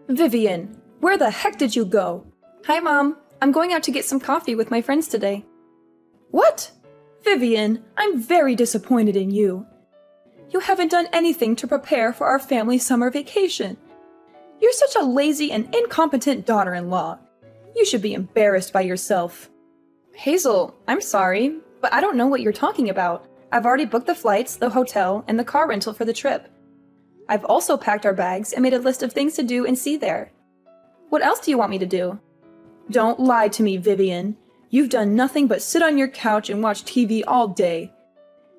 Vivian, where the heck did you go? Hi, Mom. I'm going out to get some coffee with my friends today. What? Vivian, I'm very disappointed in you. You haven't done anything to prepare for our family summer vacation. You're such a lazy and incompetent daughter-in-law. You should be embarrassed by yourself. Hazel, I'm sorry, but I don't know what you're talking about. I've already booked the flights, the hotel, and the car rental for the trip. I've also packed our bags and made a list of things to do and see there. What else do you want me to do? Don't lie to me, Vivian. You've done nothing but sit on your couch and watch TV all day.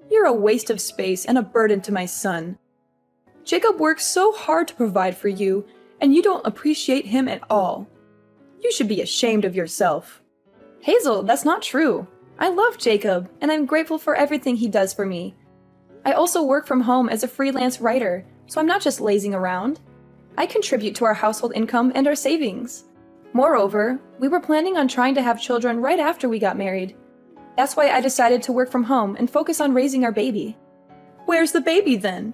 You're a waste of space and a burden to my son. Jacob works so hard to provide for you, and you don't appreciate him at all. You should be ashamed of yourself. Hazel, that's not true. I love Jacob, and I'm grateful for everything he does for me. I also work from home as a freelance writer, so I'm not just lazing around. I contribute to our household income and our savings. Moreover, we were planning on trying to have children right after we got married. That's why I decided to work from home and focus on raising our baby. Where's the baby then?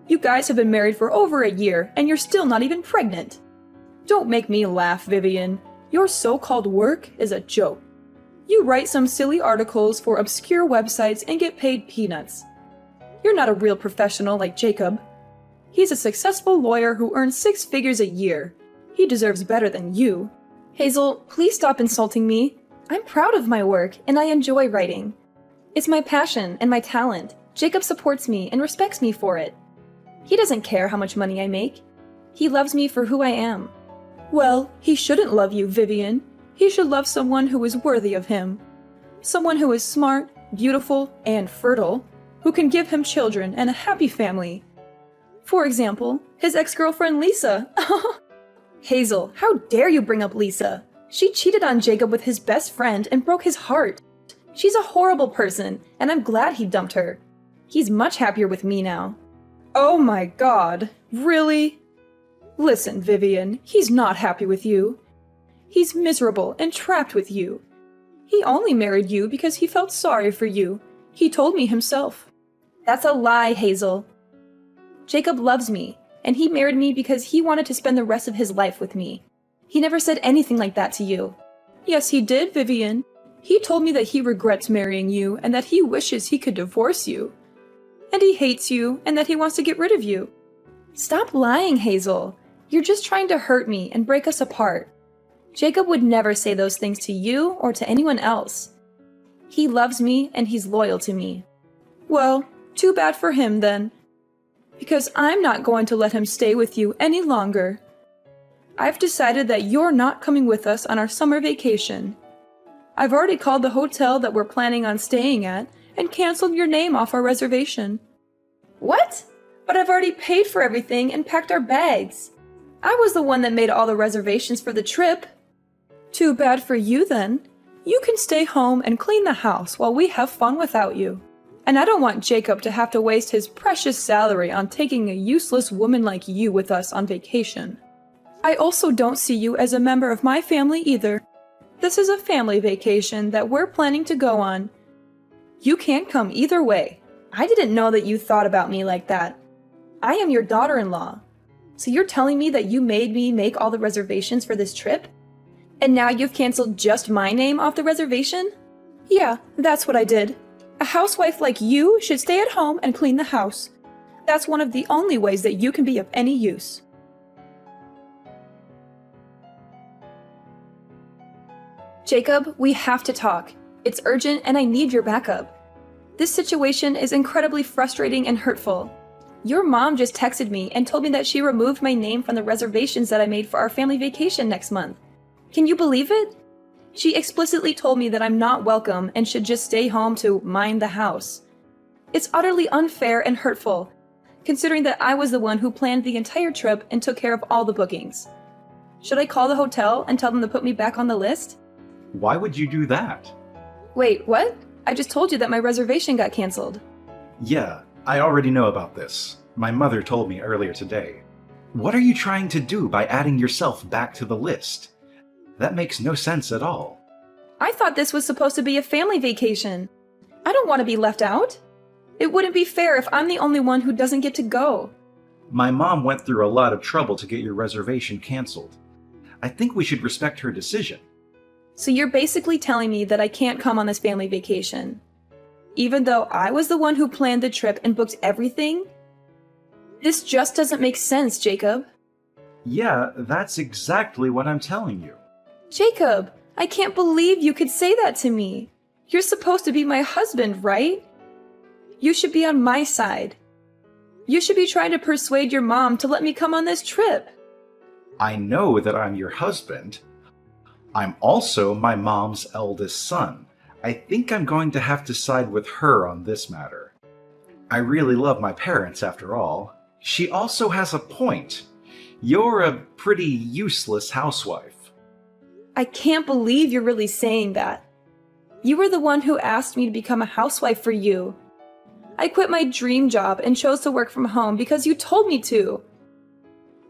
You guys have been married for over a year, and you're still not even pregnant. Don't make me laugh, Vivian. Your so-called work is a joke. You write some silly articles for obscure websites and get paid peanuts. You're not a real professional like Jacob. He's a successful lawyer who earns 6 figures a year. He deserves better than you. Hazel, please stop insulting me. I'm proud of my work, and I enjoy writing. It's my passion and my talent. Jacob supports me and respects me for it. He doesn't care how much money I make. He loves me for who I am. Well, he shouldn't love you, Vivian. He should love someone who is worthy of him. Someone who is smart, beautiful, and fertile, who can give him children and a happy family. For example, his ex-girlfriend Lisa. Hazel, how dare you bring up Lisa? She cheated on Jacob with his best friend and broke his heart. She's a horrible person, and I'm glad he dumped her. He's much happier with me now. Oh my God, really? Listen, Vivian, he's not happy with you. He's miserable and trapped with you. He only married you because he felt sorry for you. He told me himself. That's a lie, Hazel. Jacob loves me, and he married me because he wanted to spend the rest of his life with me. He never said anything like that to you. Yes, he did, Vivian. He told me that he regrets marrying you and that he wishes he could divorce you. And he hates you and that he wants to get rid of you. Stop lying, Hazel. You're just trying to hurt me and break us apart. Jacob would never say those things to you or to anyone else. He loves me and he's loyal to me. Well, too bad for him then. Because I'm not going to let him stay with you any longer. I've decided that you're not coming with us on our summer vacation. I've already called the hotel that we're planning on staying at and canceled your name off our reservation. What? But I've already paid for everything and packed our bags. I was the one that made all the reservations for the trip. Too bad for you then. You can stay home and clean the house while we have fun without you. And I don't want Jacob to have to waste his precious salary on taking a useless woman like you with us on vacation. I also don't see you as a member of my family either. This is a family vacation that we're planning to go on. You can't come either way. I didn't know that you thought about me like that. I am your daughter-in-law. So you're telling me that you made me make all the reservations for this trip? And now you've canceled just my name off the reservation? Yeah, that's what I did. A housewife like you should stay at home and clean the house. That's one of the only ways that you can be of any use. Jacob, we have to talk. It's urgent and I need your backup. This situation is incredibly frustrating and hurtful. Your mom just texted me and told me that she removed my name from the reservations that I made for our family vacation next month. Can you believe it? She explicitly told me that I'm not welcome and should just stay home to mind the house. It's utterly unfair and hurtful, considering that I was the one who planned the entire trip and took care of all the bookings. Should I call the hotel and tell them to put me back on the list? Why would you do that? Wait, what? I just told you that my reservation got canceled. Yeah, I already know about this. My mother told me earlier today. What are you trying to do by adding yourself back to the list? That makes no sense at all. I thought this was supposed to be a family vacation. I don't want to be left out. It wouldn't be fair if I'm the only one who doesn't get to go. My mom went through a lot of trouble to get your reservation canceled. I think we should respect her decision. So you're basically telling me that I can't come on this family vacation, even though I was the one who planned the trip and booked everything? This just doesn't make sense, Jacob. Yeah, that's exactly what I'm telling you. Jacob, I can't believe you could say that to me. You're supposed to be my husband, right? You should be on my side. You should be trying to persuade your mom to let me come on this trip. I know that I'm your husband. I'm also my mom's eldest son. I think I'm going to have to side with her on this matter. I really love my parents, after all. She also has a point. You're a pretty useless housewife. I can't believe you're really saying that. You were the one who asked me to become a housewife for you. I quit my dream job and chose to work from home because you told me to.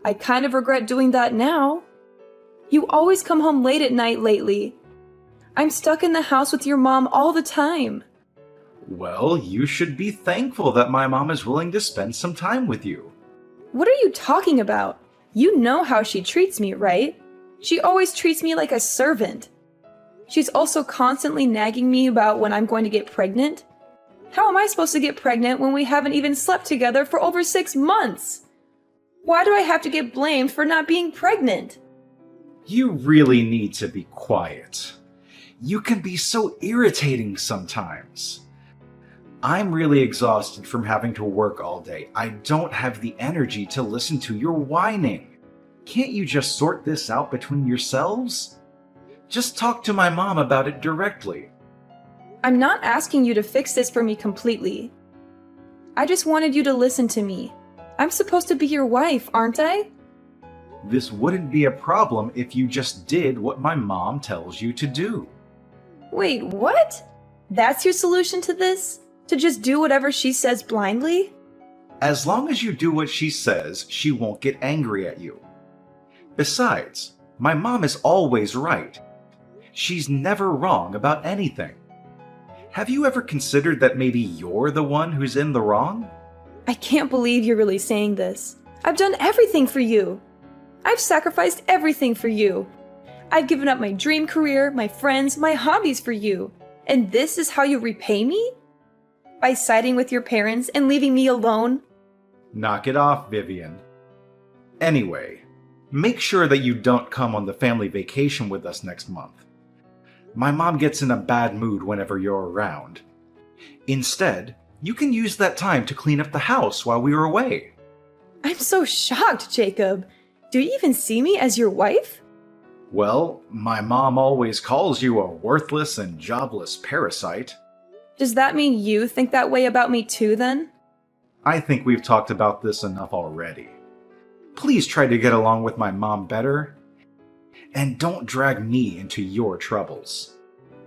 I kind of regret doing that now. You always come home late at night lately. I'm stuck in the house with your mom all the time. Well, you should be thankful that my mom is willing to spend some time with you. What are you talking about? You know how she treats me, right? She always treats me like a servant. She's also constantly nagging me about when I'm going to get pregnant. How am I supposed to get pregnant when we haven't even slept together for over 6 months? Why do I have to get blamed for not being pregnant? You really need to be quiet. You can be so irritating sometimes. I'm really exhausted from having to work all day. I don't have the energy to listen to your whining. Can't you just sort this out between yourselves? Just talk to my mom about it directly. I'm not asking you to fix this for me completely. I just wanted you to listen to me. I'm supposed to be your wife, aren't I? This wouldn't be a problem if you just did what my mom tells you to do. Wait, what? That's your solution to this? To just do whatever she says blindly? As long as you do what she says, she won't get angry at you. Besides, my mom is always right. She's never wrong about anything. Have you ever considered that maybe you're the one who's in the wrong? I can't believe you're really saying this. I've done everything for you. I've sacrificed everything for you. I've given up my dream career, my friends, my hobbies for you. And this is how you repay me? By siding with your parents and leaving me alone? Knock it off, Vivian. Anyway, make sure that you don't come on the family vacation with us next month. My mom gets in a bad mood whenever you're around. Instead, you can use that time to clean up the house while we are away. I'm so shocked, Jacob. Do you even see me as your wife? Well, my mom always calls you a worthless and jobless parasite. Does that mean you think that way about me too, then? I think we've talked about this enough already. Please try to get along with my mom better. And don't drag me into your troubles.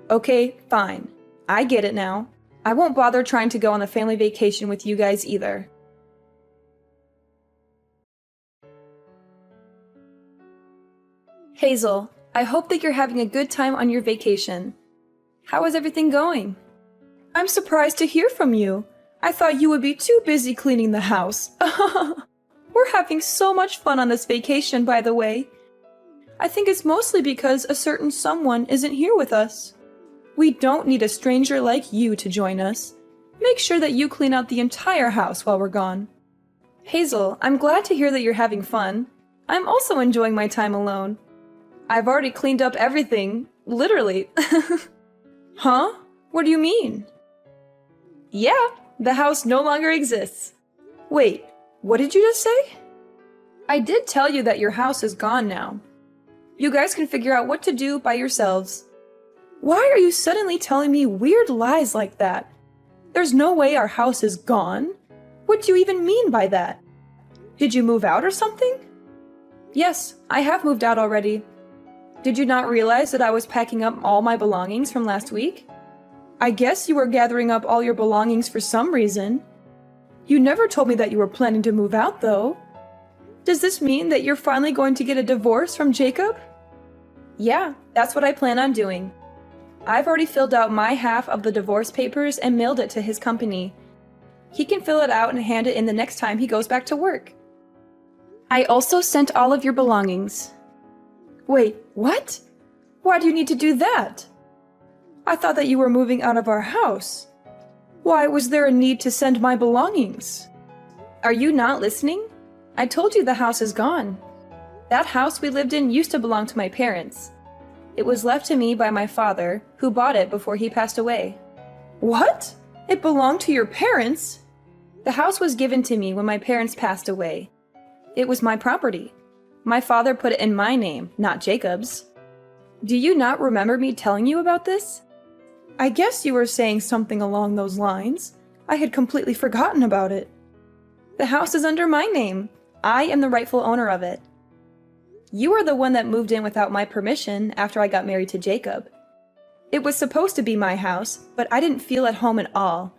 Okay, fine. I get it now. I won't bother trying to go on the family vacation with you guys either. Hazel, I hope that you're having a good time on your vacation. How is everything going? I'm surprised to hear from you. I thought you would be too busy cleaning the house. We're having so much fun on this vacation, by the way. I think it's mostly because a certain someone isn't here with us. We don't need a stranger like you to join us. Make sure that you clean out the entire house while we're gone. Hazel, I'm glad to hear that you're having fun. I'm also enjoying my time alone. I've already cleaned up everything, literally. Huh? What do you mean? Yeah, the house no longer exists. Wait, what did you just say? I did tell you that your house is gone now. You guys can figure out what to do by yourselves. Why are you suddenly telling me weird lies like that? There's no way our house is gone. What do you even mean by that? Did you move out or something? Yes, I have moved out already. Did you not realize that I was packing up all my belongings from last week? I guess you were gathering up all your belongings for some reason. You never told me that you were planning to move out, though. Does this mean that you're finally going to get a divorce from Jacob? Yeah, that's what I plan on doing. I've already filled out my half of the divorce papers and mailed it to his company. He can fill it out and hand it in the next time he goes back to work. I also sent all of your belongings. Wait, what? Why do you need to do that? I thought that you were moving out of our house. Why was there a need to send my belongings? Are you not listening? I told you the house is gone. That house we lived in used to belong to my parents. It was left to me by my father, who bought it before he passed away. What? It belonged to your parents? The house was given to me when my parents passed away. It was my property. My father put it in my name, not Jacob's. Do you not remember me telling you about this? I guess you were saying something along those lines. I had completely forgotten about it. The house is under my name. I am the rightful owner of it. You are the one that moved in without my permission after I got married to Jacob. It was supposed to be my house, but I didn't feel at home at all.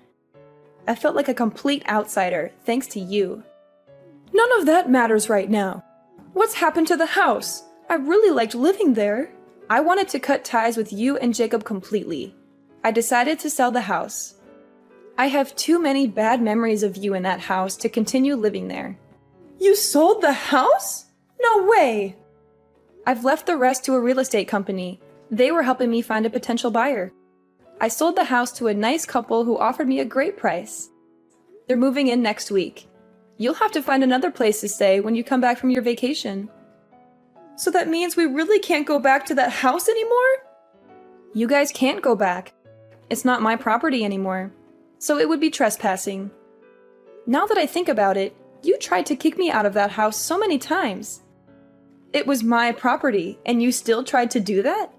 I felt like a complete outsider, thanks to you. None of that matters right now. What's happened to the house? I really liked living there. I wanted to cut ties with you and Jacob completely. I decided to sell the house. I have too many bad memories of you in that house to continue living there. You sold the house? No way! I've left the rest to a real estate company. They were helping me find a potential buyer. I sold the house to a nice couple who offered me a great price. They're moving in next week. You'll have to find another place to stay when you come back from your vacation. So that means we really can't go back to that house anymore? You guys can't go back. It's not my property anymore, so it would be trespassing. Now that I think about it, you tried to kick me out of that house so many times. It was my property, and you still tried to do that?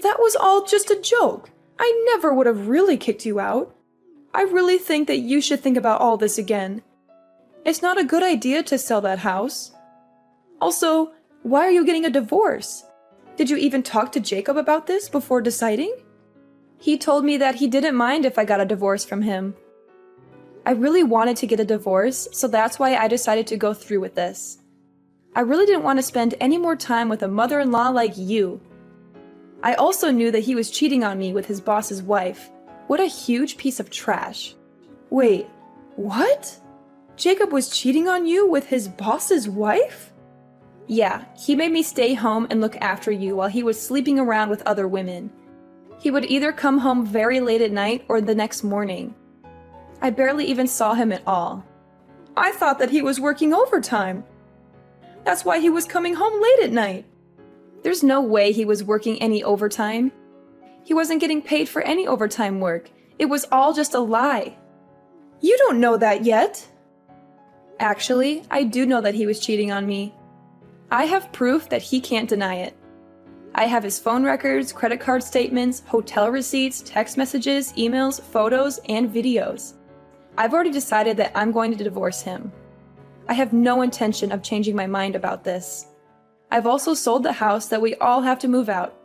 That was all just a joke. I never would have really kicked you out. I really think that you should think about all this again. It's not a good idea to sell that house. Also, why are you getting a divorce? Did you even talk to Jacob about this before deciding? He told me that he didn't mind if I got a divorce from him. I really wanted to get a divorce, so that's why I decided to go through with this. I really didn't want to spend any more time with a mother-in-law like you. I also knew that he was cheating on me with his boss's wife. What a huge piece of trash. Wait, what? Jacob was cheating on you with his boss's wife? Yeah, he made me stay home and look after you while he was sleeping around with other women. He would either come home very late at night or the next morning. I barely even saw him at all. I thought that he was working overtime. That's why he was coming home late at night. There's no way he was working any overtime. He wasn't getting paid for any overtime work. It was all just a lie. You don't know that yet. Actually, I do know that he was cheating on me. I have proof that he can't deny it. I have his phone records, credit card statements, hotel receipts, text messages, emails, photos, and videos. I've already decided that I'm going to divorce him. I have no intention of changing my mind about this. I've also sold the house that we all have to move out.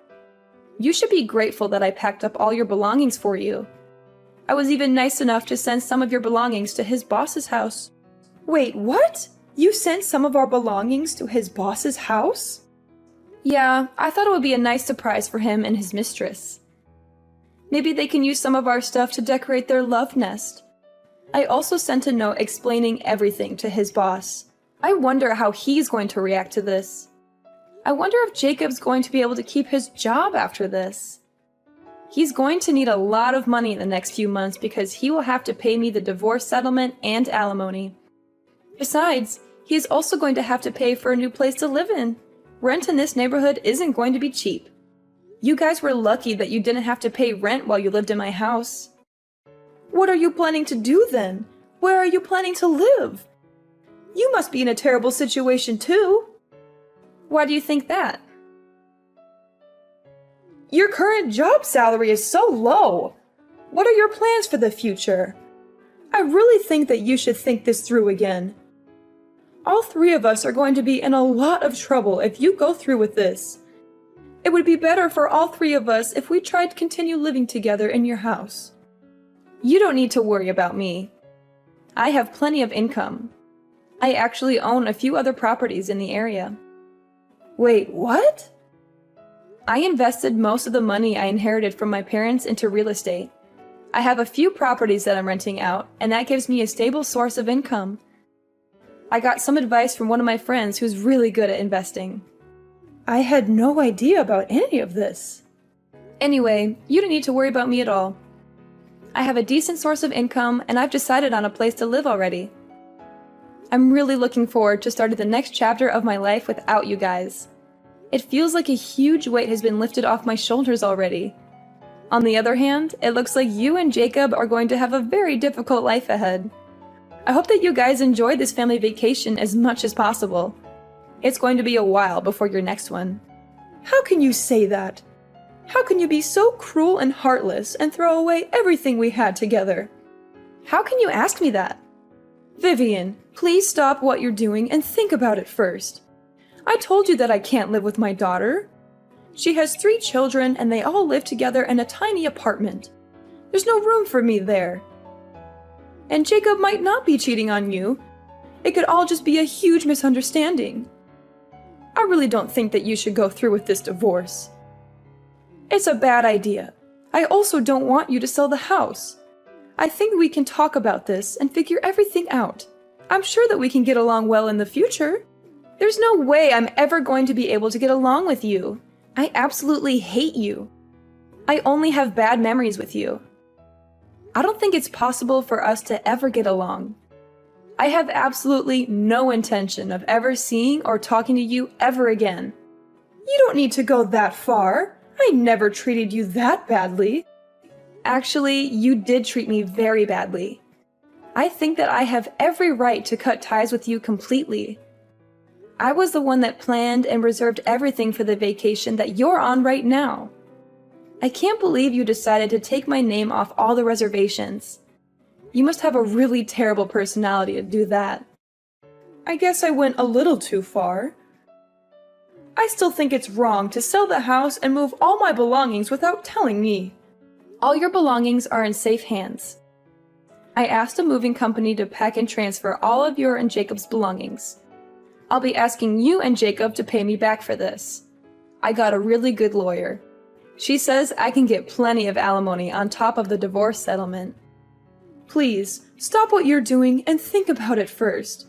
You should be grateful that I packed up all your belongings for you. I was even nice enough to send some of your belongings to his boss's house. Wait, what? You sent some of our belongings to his boss's house? Yeah, I thought it would be a nice surprise for him and his mistress. Maybe they can use some of our stuff to decorate their love nest. I also sent a note explaining everything to his boss. I wonder how he's going to react to this. I wonder if Jacob's going to be able to keep his job after this. He's going to need a lot of money in the next few months because he will have to pay me the divorce settlement and alimony. Besides, he is also going to have to pay for a new place to live in. Rent in this neighborhood isn't going to be cheap. You guys were lucky that you didn't have to pay rent while you lived in my house. What are you planning to do then? Where are you planning to live? You must be in a terrible situation too. Why do you think that? Your current job salary is so low. What are your plans for the future? I really think that you should think this through again. All three of us are going to be in a lot of trouble if you go through with this. It would be better for all three of us if we tried to continue living together in your house. You don't need to worry about me. I have plenty of income. I actually own a few other properties in the area. Wait, what? I invested most of the money I inherited from my parents into real estate. I have a few properties that I'm renting out, and that gives me a stable source of income. I got some advice from one of my friends who's really good at investing. I had no idea about any of this. Anyway, you don't need to worry about me at all. I have a decent source of income, and I've decided on a place to live already. I'm really looking forward to starting the next chapter of my life without you guys. It feels like a huge weight has been lifted off my shoulders already. On the other hand, it looks like you and Jacob are going to have a very difficult life ahead. I hope that you guys enjoy this family vacation as much as possible. It's going to be a while before your next one. How can you say that? How can you be so cruel and heartless and throw away everything we had together? How can you ask me that? Vivian, please stop what you're doing and think about it first. I told you that I can't live with my daughter. She has 3 children and they all live together in a tiny apartment. There's no room for me there. And Jacob might not be cheating on you. It could all just be a huge misunderstanding. I really don't think that you should go through with this divorce. It's a bad idea. I also don't want you to sell the house. I think we can talk about this and figure everything out. I'm sure that we can get along well in the future. There's no way I'm ever going to be able to get along with you. I absolutely hate you. I only have bad memories with you. I don't think it's possible for us to ever get along. I have absolutely no intention of ever seeing or talking to you ever again. You don't need to go that far. I never treated you that badly. Actually, you did treat me very badly. I think that I have every right to cut ties with you completely. I was the one that planned and reserved everything for the vacation that you're on right now. I can't believe you decided to take my name off all the reservations. You must have a really terrible personality to do that. I guess I went a little too far. I still think it's wrong to sell the house and move all my belongings without telling me. All your belongings are in safe hands. I asked a moving company to pack and transfer all of your and Jacob's belongings. I'll be asking you and Jacob to pay me back for this. I got a really good lawyer. She says I can get plenty of alimony on top of the divorce settlement. Please, stop what you're doing and think about it first.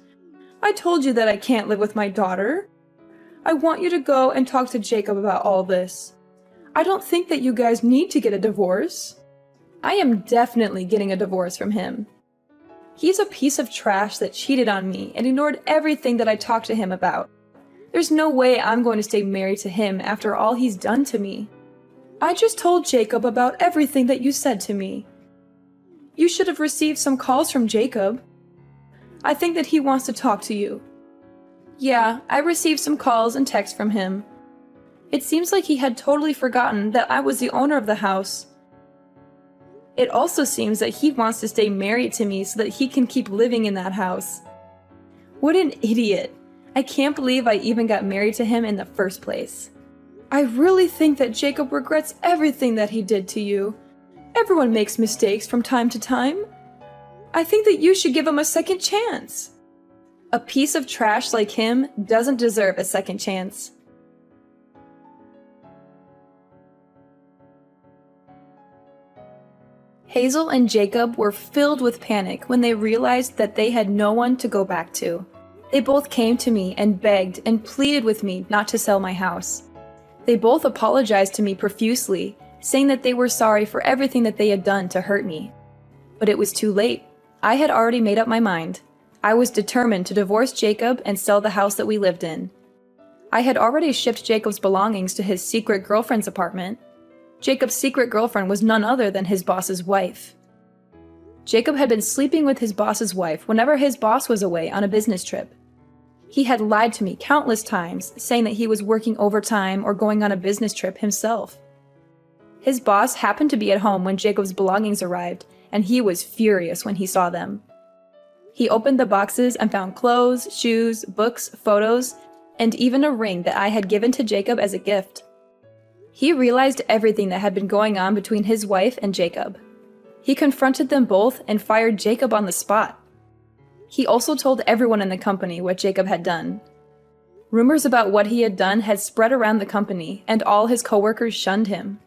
I told you that I can't live with my daughter. I want you to go and talk to Jacob about all this. I don't think that you guys need to get a divorce. I am definitely getting a divorce from him. He's a piece of trash that cheated on me and ignored everything that I talked to him about. There's no way I'm going to stay married to him after all he's done to me. I just told Jacob about everything that you said to me. You should have received some calls from Jacob. I think that he wants to talk to you. Yeah, I received some calls and texts from him. It seems like he had totally forgotten that I was the owner of the house. It also seems that he wants to stay married to me so that he can keep living in that house. What an idiot. I can't believe I even got married to him in the first place. I really think that Jacob regrets everything that he did to you. Everyone makes mistakes from time to time. I think that you should give him a second chance. A piece of trash like him doesn't deserve a second chance. Hazel and Jacob were filled with panic when they realized that they had no one to go back to. They both came to me and begged and pleaded with me not to sell my house. They both apologized to me profusely, saying that they were sorry for everything that they had done to hurt me. But it was too late. I had already made up my mind. I was determined to divorce Jacob and sell the house that we lived in. I had already shipped Jacob's belongings to his secret girlfriend's apartment. Jacob's secret girlfriend was none other than his boss's wife. Jacob had been sleeping with his boss's wife whenever his boss was away on a business trip. He had lied to me countless times, saying that he was working overtime or going on a business trip himself. His boss happened to be at home when Jacob's belongings arrived, and he was furious when he saw them. He opened the boxes and found clothes, shoes, books, photos, and even a ring that I had given to Jacob as a gift. He realized everything that had been going on between his wife and Jacob. He confronted them both and fired Jacob on the spot. He also told everyone in the company what Jacob had done. Rumors about what he had done had spread around the company, and all his coworkers shunned him.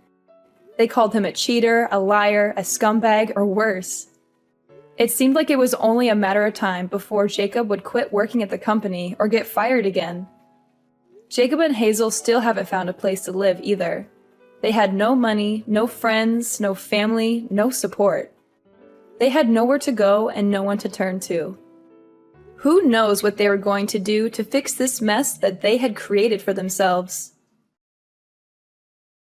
They called him a cheater, a liar, a scumbag, or worse. It seemed like it was only a matter of time before Jacob would quit working at the company or get fired again. Jacob and Hazel still haven't found a place to live either. They had no money, no friends, no family, no support. They had nowhere to go and no one to turn to. Who knows what they were going to do to fix this mess that they had created for themselves?